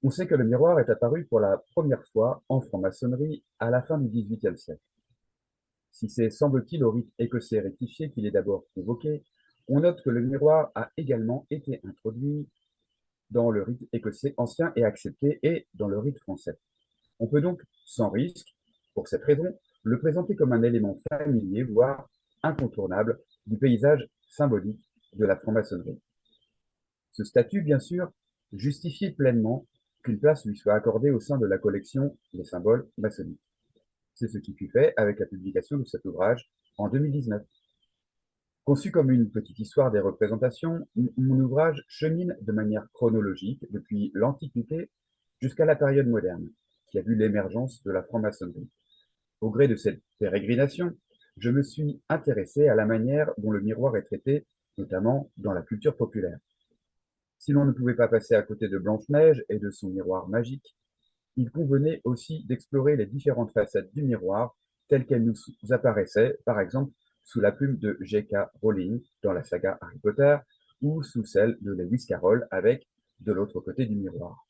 On sait que le miroir est apparu pour la première fois en franc-maçonnerie à la fin du XVIIIe siècle. Si c'est, semble-t-il, au rite écossais rectifié qu'il est d'abord convoqué, on note que le miroir a également été introduit dans le rite écossais ancien et accepté et dans le rite français. On peut donc, sans risque, pour cette raison, le présenter comme un élément familier, voire incontournable, du paysage symbolique de la franc-maçonnerie. Ce statut, bien sûr, justifie pleinement qu'une place lui soit accordée au sein de la collection des symboles maçonniques. C'est ce qui fut fait avec la publication de cet ouvrage en 2019. Conçu comme une petite histoire des représentations, mon ouvrage chemine de manière chronologique depuis l'Antiquité jusqu'à la période moderne, qui a vu l'émergence de la franc-maçonnerie. Au gré de cette pérégrination, je me suis intéressé à la manière dont le miroir est traité, notamment dans la culture populaire. Si l'on ne pouvait pas passer à côté de Blanche-Neige et de son miroir magique, il convenait aussi d'explorer les différentes facettes du miroir telles qu'elles nous apparaissaient, par exemple, sous la plume de J.K. Rowling dans la saga Harry Potter ou sous celle de Lewis Carroll avec De l'autre côté du miroir.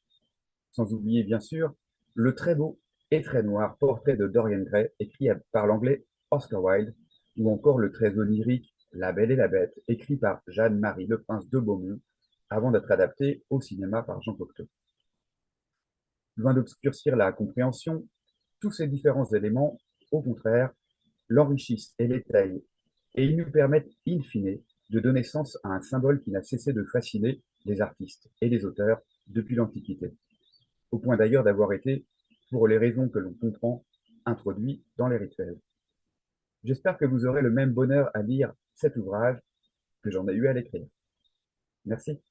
Sans oublier, bien sûr, le très beau et très noir portrait de Dorian Gray écrit par l'anglais Oscar Wilde ou encore le très onirique La Belle et la Bête écrit par Jeanne-Marie Le Prince de Beaumont avant d'être adapté au cinéma par Jean Cocteau. Loin d'obscurcir la compréhension, tous ces différents éléments, au contraire, l'enrichissent et l'étayent, et ils nous permettent, in fine, de donner sens à un symbole qui n'a cessé de fasciner les artistes et les auteurs depuis l'Antiquité, au point d'ailleurs d'avoir été, pour les raisons que l'on comprend, introduit dans les rituels. J'espère que vous aurez le même bonheur à lire cet ouvrage que j'en ai eu à l'écrire. Merci.